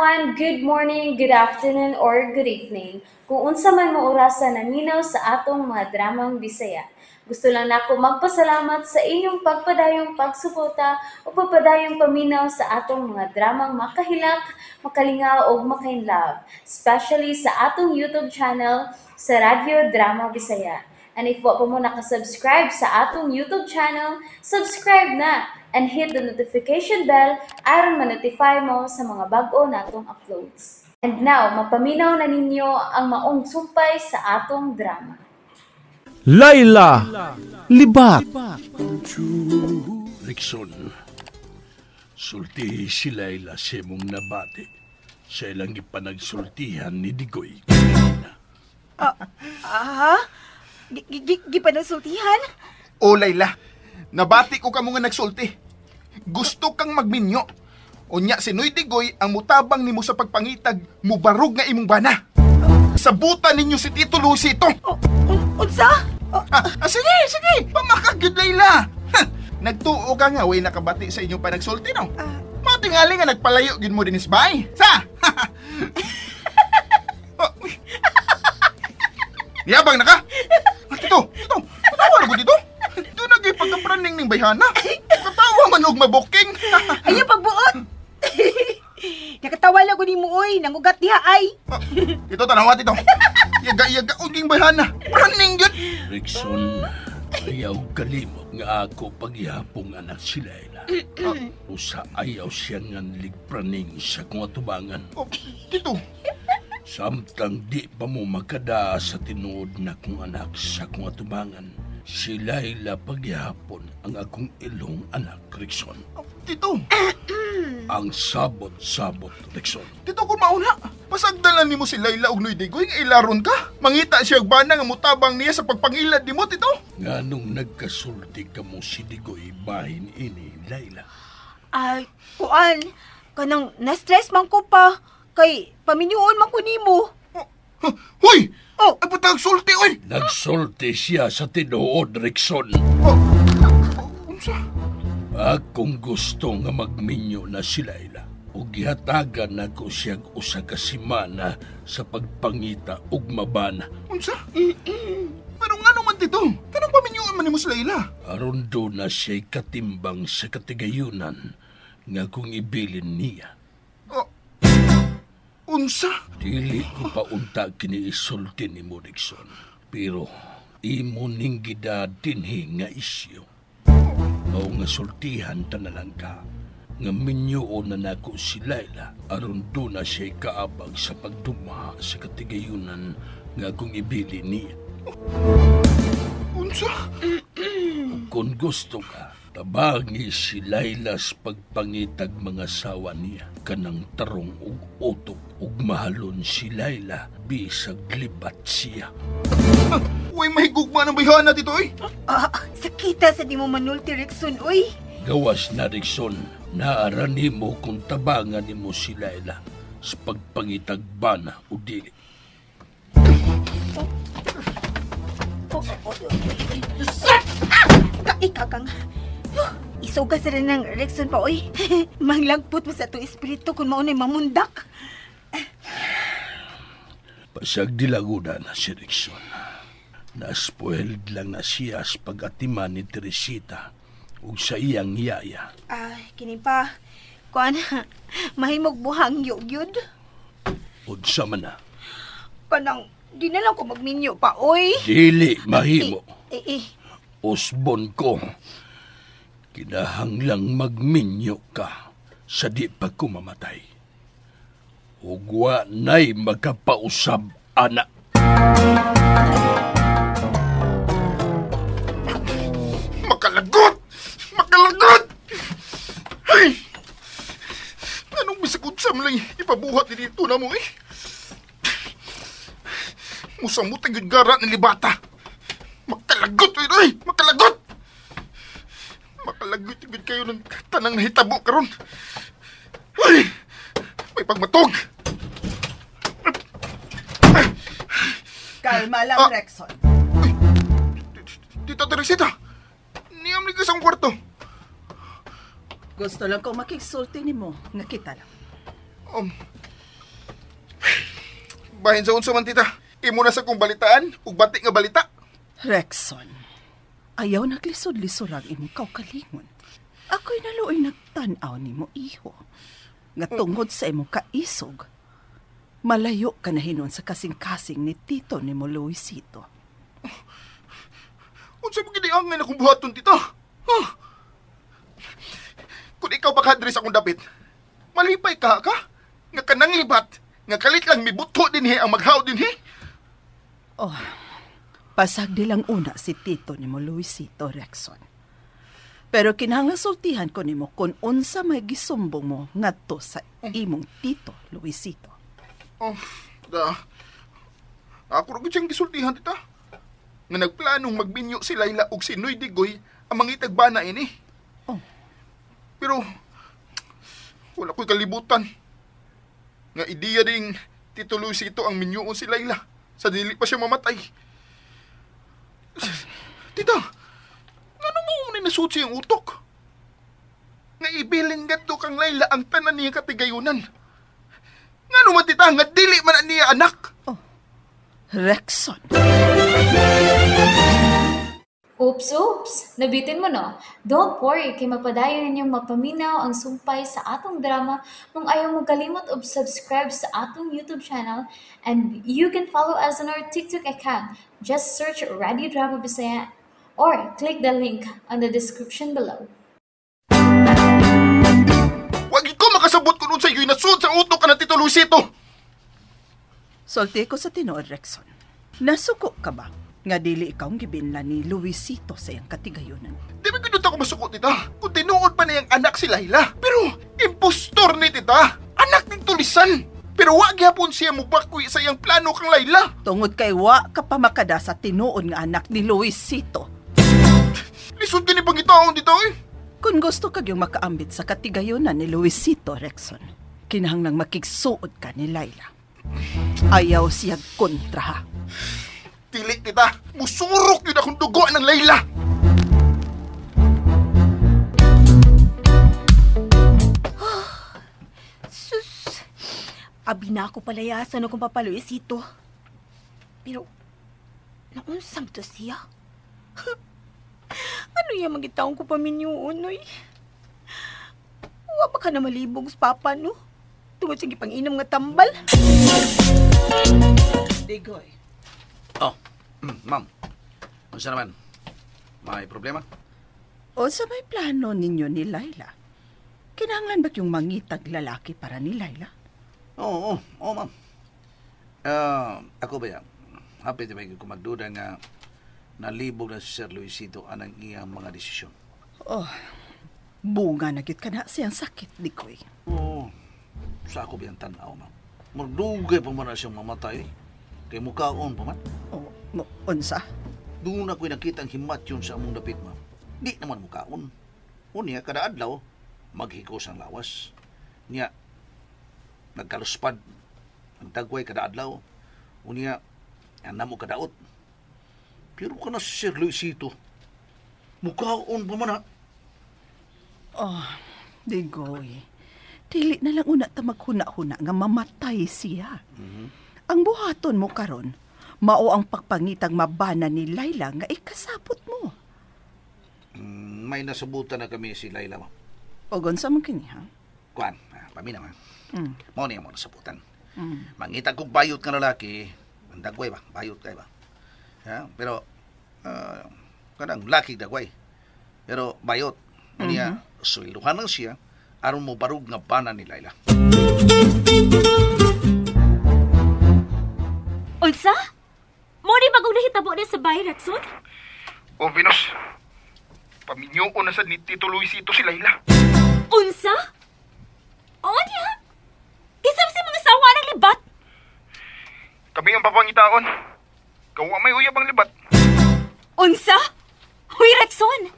everyone, good morning, good afternoon, or good evening. Kung unsa man mo orasan naminaw sa atong mga dramang Bisaya. Gusto lang nako magpasalamat sa inyong pagpadayong pagsuporta o pagpadayong paminaw sa atong mga dramang makahilak, makalingaw o makainlove, especially sa atong YouTube channel sa Radyo Drama Bisaya. And if wa pa mo nakasubscribe sa atong YouTube channel, subscribe na and hit the notification bell aron ma-notify mo sa mga bag-o natong uploads. And now, mapaminaw na ninyo ang maong sumpay sa atong drama. Layla Libat. Rickson, sulti si Layla sa mong nabati. Sa ilang ipanagsultihan ni Digoy. Gipanagsultihan? O Layla, nabati ko ka mo nga nagsulti. Gusto kang magminyo. Unya si Noy Digoy ang mutabang nimo sa pagpangitag, mubarog nga imong bana. Sabutan ninyo si Tito Lucito. Unsa? Sige, pamakagid Layla. Nagtuo ka nga, way nakabati sa inyong panagsulti, no? Matingali nga nagpalayo gid mo din isbay. Sa? Yabang na ka? Tito, katawa na ko dito. Ito nagay pagkapraning ning bayhana. Katawa man og mabuking. Ayaw pagbuot! Nakatawa lang ko ni mo, oy. Nangugat diha ay. Ito, tanawa, Tito. Yaga og king bayhana. Praning yun. Rickson, ayaw kalimot nga ako paghihapong anak si Layla. Usa ayaw siya nga ligpraning sa kong atubangan. Tito. Samtang di pa mo makada sa tinuod na kong anak sa kong atubangan, si Layla paghihapon ang akong ilong anak, Rickson. Tito. Ang sabot-sabot, Rickson. Tito, kung mauna, pasagdalan ni mo si Layla og Noy Digoy nga ilaron ka. Mangita siya og bana nga mutabang niya sa pagpangilad ni mo, Tito. Nga nung nagkasulti ka mo si Digoy bahin ini, Layla. Ay, kuan. Kanang na-stress man ko pa. Kay paminyuon man ko nimo. Hoy! Oh. Ay, patag sulti, oy! Nagsulti siya sa tinuod, Rickson. Unsa? Akong gusto nga magminyo na si Layla. O gihatagan ako siyang usa ka simana sa pagpangita ug mabana. Unsa? Pero nga naman, Tito. Kanang paminyuan man ni mo si Layla? Aron do na siya'y katimbang sa katigayunan nga kung ibilin niya. Unsa? Dili ko pa unta kiniisulti ni mo, Rickson. Pero imo ning gida dinhi nga isyo. Mao nga sultihan ta na lang ka. Nga minyuon na nako si Layla aron do na siya'y kaabag sa pagdumaha sa katigayunan nga kung ibili niya. Unsa? Kung gusto ka, tabangi si Layla sa pagpangitag mga sawa niya. Kanang tarong ug utok ug mahalon si Layla bisag libat siya. Uy, mahigugma ng bayhana, Tito, oy! Sakita sa di mo manulti, Rickson, oy. Gawas na, Rickson, naarani mo kung tabangan ni mo si Layla sa pagpangitag bana o dili. Ikakang. Isuga sa rin ng Rickson pa, oy. Manglagpot mo sa itong espiritu kung maunay mamundak. Pasag dilaguda na si Rickson. Naspoiled lang na siya sa pag-atiman ni Teresita ug sa iyang yaya. Ay, kini pa. Kuan, mahimog buhang yun. Unsa man na. Kanang, di na lang ko magminyo pa, oy. Dili mahimo. Eh. Usbon ko. Kinahanglang magminyo ka sa di pa kumamatay. Ugwa na'y magkapausab, anak. Makalagot! Ay! Anong bisakot sa malay ipabuhat ni dito na mo, eh? Musamot ang gara ng libata. Makalagot, oy! Makalagot! Makalagot ibig kayo ng tanang nahitabo karon. Ay! May pagmatog! Kalma lang, Rexon. Tita Teresita, niyam ni ka sa kwarto. Gusto lang ko makiksulti ni mo. Nakita lang. Bahin sa unsa man tita. Imo na sa kong balitaan ug batik nga balita. Rexon, ayaw naglisod-lisod ang imong kaukalingon. Ako'y naluoy nagtanaw ni mo, iho. Nga tungod sa imong kaisog, malayo ka na hinon sa kasing-kasing ni tito ni mo, Luisito. Unsa mo giniangan akong buhaton tita? Huh? Kung ikaw makadres akong dapit, malipay ka. Nga kanang libat, nga kalit lang mibuto din ang maghaw din Oh, pasagdi lang una si tito ni mo, Luisito, Rexon. Pero kinangasultihan ko ni mo kung unsa may gisumbong mo ngadto sa imong tito, Luisito. Oh, ako rin siyang gisultihan tita. Nga nagplanong magbinyo si Layla ug si Noy Digoy ang mangitag bana ini. Oh. Pero wala ko'y kalibutan. Nga ideya ding Tito Luisito ang minyoon si Layla sa dili pa siya mamatay. Tita, ano mo na nasutsi ang utok? Nga ibilin gadto kang Layla ang tanan niya katigayunan. Nga naman tita, nga dili man niya anak. Rexon. Oops! Nabitin mo no? Don't worry, kay mapadayon ninyong mapaminaw ang sumpay sa atong drama kung ayaw mo kalimot og subscribe sa atong YouTube channel and you can follow us on our TikTok account. Just search Radio Drama Bisaya or click the link on the description below. Wag ko makasabot ko nun sa iyo'y nasud sa utok ka na Tito Luisito. Sulti ko sa tinuod, Rexon. Nasuko ka ba? Nga dili ikaw ang gibinla ni Luisito sa iyang katigayunan. Di ba ganun ako masukot, tita? Kung tinuod pa na yung anak si Layla. Pero, impostor ni tita. Anak ng tulisan. Pero wag yapon siya mubakwi sa iyang plano kang Layla. Tungod kay wa ka pa makada sa tinuod nga anak ni Luisito. Lisod ka ni pangitaon dito eh. Kung gusto kag yung makaambit sa katigayunan ni Luisito, Rexon, kinahanglang makigsuod ka ni Layla. Ayaw siya kontra ha. Dili, tita. Musurok yun akong dugo ng Layla. Sus, abi na ako palayasan akong Papa Luisito. Pero, naunsam to siya? Ano yung magitaong ko paminyoon, oy? Wa ba ka na malibog sa Papa, no? Tungod sa gipang-inom nga tambal. Digoy. Oh, ma'am. Ano siya naman? May problema? O sa may plano ninyo ni Layla, kinahanglan ba't yung mangitag lalaki para ni Layla? Oo, ma'am. Ako ba yan? Happy na may kumagduda nga nalibog na si Sir Luisito anang iyang mga desisyon. Oh, bunga na gyud ka na siyang sakit, Digoy. Oo, sa ako ba yung tanaw, ma'am? Mardugay pa man na siyang mamatay. Kay mukhaon pa man. Oh, unsa? Doon ako'y nakita ang himat yun sa among dapit, ma'am. Di naman mukhaon. Unya, kada adlaw, maghikos ang lawas. Niya, nagkaluspad. Ang tagway kada adlaw. Unya, yan na mo kadaot. Pero ka na si Sir Luisito. Mukhaon pa man ha. Oh, Digoy. Dili na lang una ta maghuna-huna nga mamatay siya. Ang buhaton mo karon, mao ang pagpangitang mabana ni Layla nga ikasabot mo. May nasubutan na kami si Layla, ma'am. Ogon sa mga kini, ha? Kuan, pamina, ma'am. Mao niya mo nasabutan. Mangitag kong bayot nga lalaki, ang dagway ba? Bayot kayo ba? Ya, pero, kanang laki dagway. Pero bayot. Niya, swelduhan lang siya, aron mo barug nga bana ni Layla. Unsa? Mo ni bagong nahitabo niya sa bahay, Rexon? Oh, Venus. Paminyoon na sa ni Tito Luisito si Layla. Unsa? Oo niya. Isang si mga sawa ng libat. Kami ang papangitaon. Kawa may uyab ang libat. Unsa? Huy, Rexon.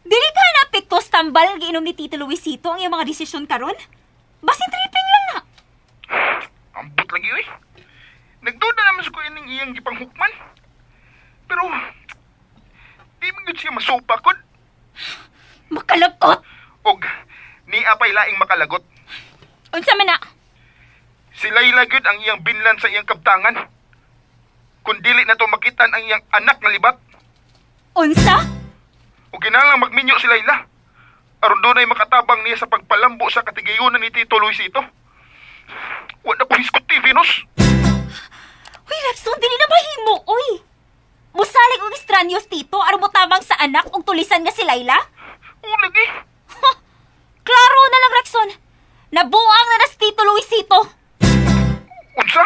Dili ka na piktos tambal giinom ni Tito Luisito ang iyang mga desisyon karon? Basin tripping lang na. Ambot lagi, oy. Nagduda naman sa kuya ng iyang gipanghukman. Pero, di mo siya masupakod. Makalagkot. Og, ni apay laing makalagot. Unsa man na? Si Si Layla gyud ang iyang binlan sa iyang kabtangan. Kung dili na to makitan ang iyang anak nga libat, Unsa? o kinahanglang magminyo si Layla. Aron dunay makatabang niya sa pagpalambo sa katigayunan ni Tito Luisito. Wala ko hiskot Venus. Uy, Rexon, dili na mahimo, uy! Musalig og estranyos, Tito, aron mo tabang sa anak ug tulisan nga si Layla? Oo, lagi. Klaro na lang, Rexon. Nabuang na si Tito Luisito. Unsa?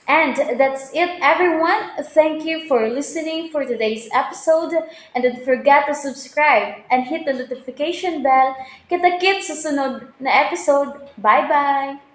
And that's it, everyone. Thank you for listening for today's episode. And don't forget to subscribe and hit the notification bell. Kita-kits sa sunod na episode. Bye-bye!